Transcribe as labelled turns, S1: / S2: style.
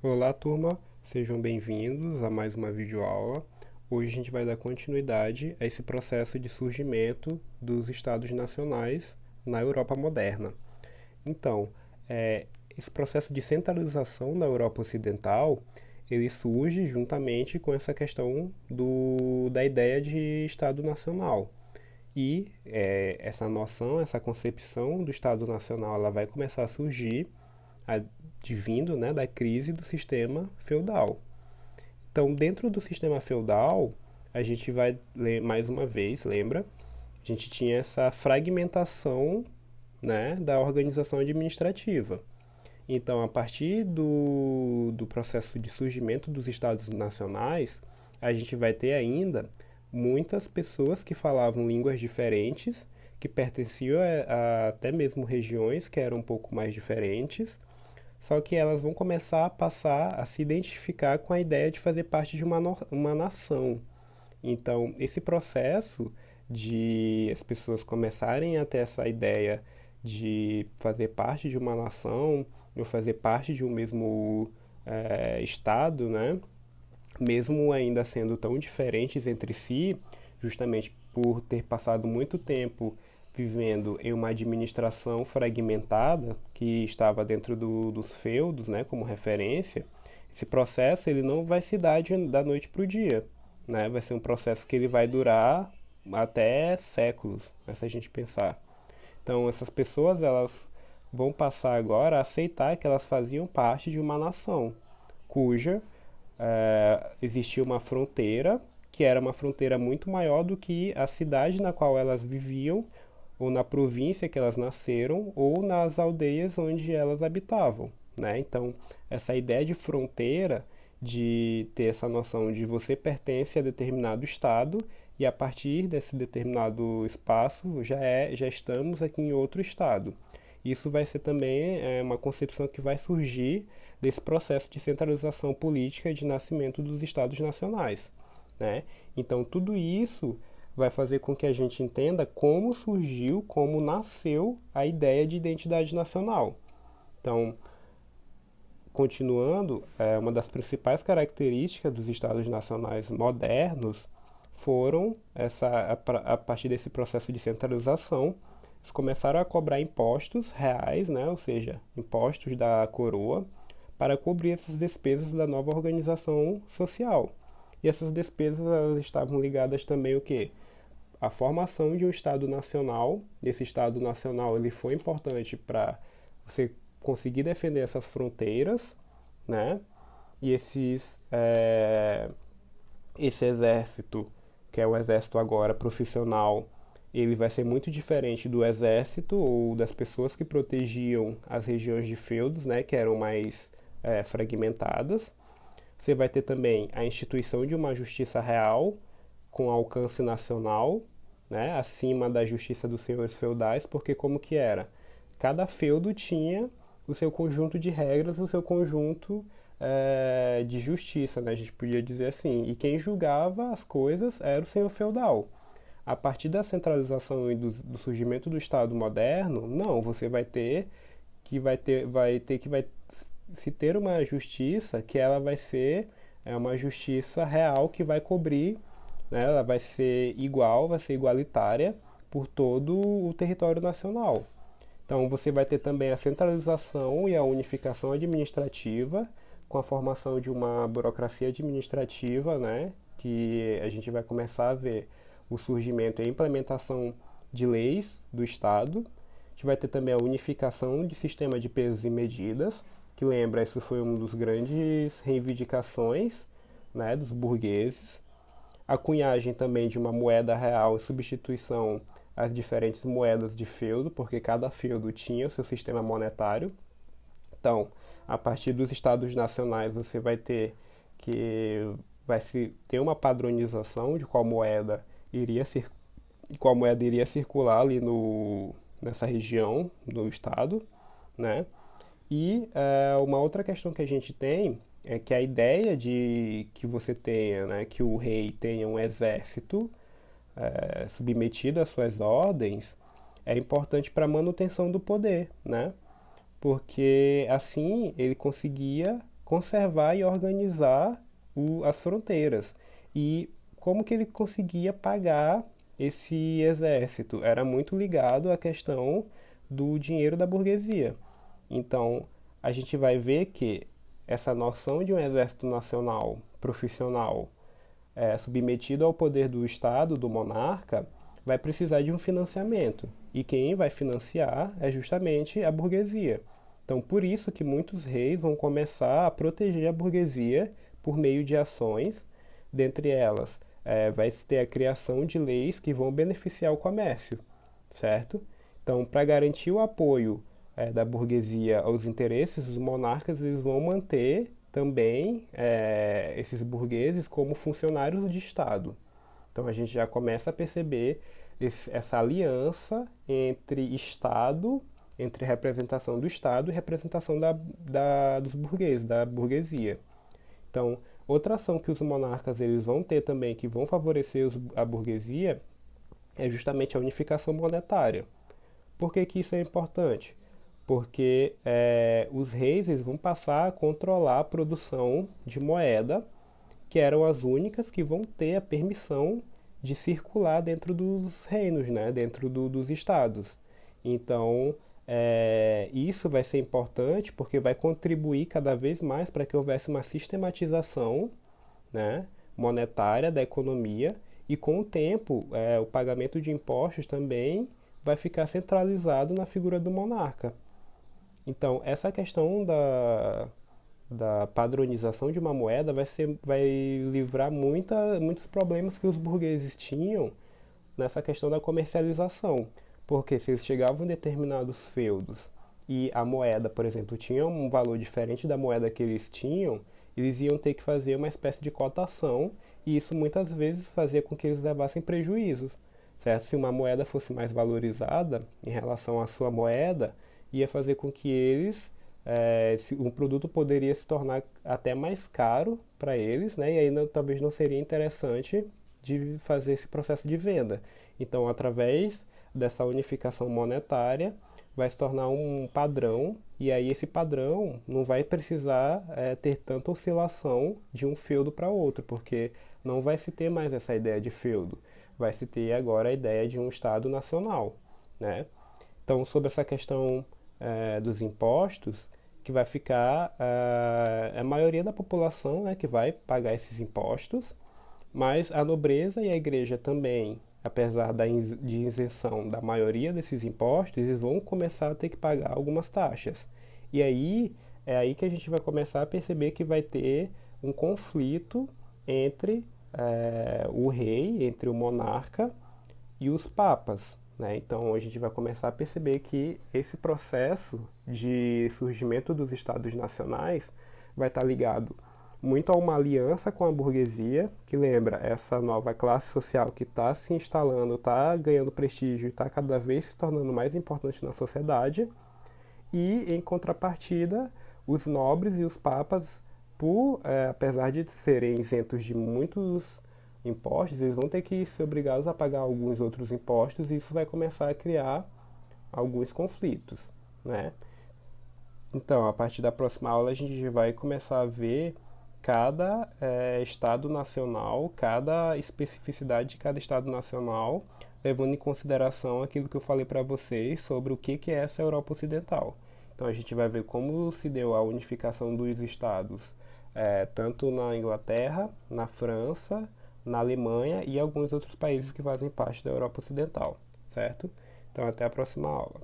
S1: Olá, turma, sejam bem-vindos a mais uma videoaula. Hoje a gente vai dar continuidade a esse processo de surgimento dos estados nacionais na Europa moderna. Então, esse processo de centralização na Europa Ocidental, ele surge juntamente com essa questão da ideia de Estado Nacional. E essa noção, essa concepção do Estado Nacional, ela vai começar a surgir advindo, né, da crise do sistema feudal. Então, dentro do sistema feudal, a gente vai ler mais uma vez, lembra? A gente tinha essa fragmentação, né, da organização administrativa. Então, a partir do processo de surgimento dos estados nacionais, a gente vai ter ainda muitas pessoas que falavam línguas diferentes, que pertenciam a até mesmo regiões que eram um pouco mais diferentes, só que elas vão começar a passar a se identificar com a ideia de fazer parte de uma nação. Então, esse processo de as pessoas começarem a ter essa ideia de fazer parte de uma nação, ou fazer parte de um mesmo estado, né? Mesmo ainda sendo tão diferentes entre si, justamente por ter passado muito tempo vivendo em uma administração fragmentada que estava dentro dos feudos, né, como referência, esse processo ele não vai se dar da noite para o dia, né? Vai ser um processo que ele vai durar até séculos, né, se a gente pensar. Então essas pessoas elas vão passar agora a aceitar que elas faziam parte de uma nação, cuja existia uma fronteira que era uma fronteira muito maior do que a cidade na qual elas viviam, ou na província que elas nasceram, ou nas aldeias onde elas habitavam, né? Então, essa ideia de fronteira, de ter essa noção de você pertence a determinado estado e a partir desse determinado espaço já estamos aqui em outro estado. Isso vai ser também uma concepção que vai surgir desse processo de centralização política e de nascimento dos estados nacionais, né? Então, tudo isso vai fazer com que a gente entenda como surgiu, como nasceu a ideia de identidade nacional. Então, continuando, uma das principais características dos estados nacionais modernos foram a partir desse processo de centralização, eles começaram a cobrar impostos reais, né, ou seja, impostos da coroa, para cobrir essas despesas da nova organização social. E essas despesas elas estavam ligadas também o quê? A formação de um Estado Nacional. Esse Estado Nacional ele foi importante para você conseguir defender essas fronteiras, né? E esse exército, que é o exército agora profissional, ele vai ser muito diferente do exército ou das pessoas que protegiam as regiões de feudos, né? Que eram mais fragmentadas. Você vai ter também a instituição de uma justiça real com alcance nacional, né, acima da justiça dos senhores feudais, porque como que era? Cada feudo tinha o seu conjunto de regras, o seu conjunto de justiça, né, a gente podia dizer assim. E quem julgava as coisas era o senhor feudal. A partir da centralização e do surgimento do Estado moderno, não, você vai se ter uma justiça que ela vai ser uma justiça real que vai cobrir, né, ela vai ser igual, vai ser igualitária por todo o território nacional. Então você vai ter também a centralização e a unificação administrativa com a formação de uma burocracia administrativa, né, que a gente vai começar a ver o surgimento e a implementação de leis do Estado. A gente vai ter também a unificação de sistema de pesos e medidas, que lembra, isso foi uma das grandes reivindicações, né, dos burgueses. A cunhagem também de uma moeda real em substituição às diferentes moedas de feudo, porque cada feudo tinha o seu sistema monetário. Então, a partir dos estados nacionais, você vai ter que vai se ter uma padronização de qual moeda iria circular ali nessa região do estado, né? E uma outra questão que a gente tem é que a ideia de que você tenha, né, que o rei tenha um exército submetido às suas ordens é importante para a manutenção do poder, né? Porque assim ele conseguia conservar e organizar as fronteiras. E como que ele conseguia pagar esse exército? Era muito ligado à questão do dinheiro da burguesia. Então, a gente vai ver que essa noção de um exército nacional profissional submetido ao poder do Estado, do monarca, vai precisar de um financiamento. E quem vai financiar é justamente a burguesia. Então, por isso que muitos reis vão começar a proteger a burguesia por meio de ações, dentre elas vai ter a criação de leis que vão beneficiar o comércio, certo? Então, para garantir o apoio da burguesia aos interesses, os monarcas eles vão manter também esses burgueses como funcionários de Estado. Então a gente já começa a perceber essa aliança entre Estado, entre representação do Estado e representação dos burgueses, da burguesia. Então, outra ação que os monarcas eles vão ter também, que vão favorecer a burguesia, é justamente a unificação monetária. Por que isso é importante? Porque os reis eles vão passar a controlar a produção de moeda, que eram as únicas que vão ter a permissão de circular dentro dos reinos, né? Dentro dos estados. Então, isso vai ser importante porque vai contribuir cada vez mais para que houvesse uma sistematização, né, monetária da economia e com o tempo o pagamento de impostos também vai ficar centralizado na figura do monarca. Então, essa questão da padronização de uma moeda vai livrar muitos problemas que os burgueses tinham nessa questão da comercialização. Porque se eles chegavam em determinados feudos e a moeda, por exemplo, tinha um valor diferente da moeda que eles tinham, eles iam ter que fazer uma espécie de cotação e isso muitas vezes fazia com que eles levassem prejuízos, certo? Se uma moeda fosse mais valorizada em relação à sua moeda, ia fazer com que eles, um produto poderia se tornar até mais caro para eles, né? E aí talvez não seria interessante de fazer esse processo de venda. Então, através dessa unificação monetária, vai se tornar um padrão, e aí esse padrão não vai precisar ter tanta oscilação de um feudo para outro, porque não vai se ter mais essa ideia de feudo, vai se ter agora a ideia de um Estado nacional, né? Então, sobre essa questão dos impostos, que vai ficar a maioria da população, né, que vai pagar esses impostos, mas a nobreza e a igreja também, apesar de isenção da maioria desses impostos, eles vão começar a ter que pagar algumas taxas. E aí é aí que a gente vai começar a perceber que vai ter um conflito entre o rei, entre o monarca e os papas, né? Então a gente vai começar a perceber que esse processo de surgimento dos estados nacionais vai estar ligado muito a uma aliança com a burguesia, que lembra essa nova classe social que está se instalando, está ganhando prestígio, está cada vez se tornando mais importante na sociedade, e em contrapartida, os nobres e os papas, apesar de serem isentos de muitos impostos, eles vão ter que ser obrigados a pagar alguns outros impostos, e isso vai começar a criar alguns conflitos, né? Então, a partir da próxima aula, a gente vai começar a ver cada estado nacional, cada especificidade de cada estado nacional, levando em consideração aquilo que eu falei para vocês sobre o que é essa Europa Ocidental. Então a gente vai ver como se deu a unificação dos estados, tanto na Inglaterra, na França, na Alemanha e alguns outros países que fazem parte da Europa Ocidental, certo? Então até a próxima aula.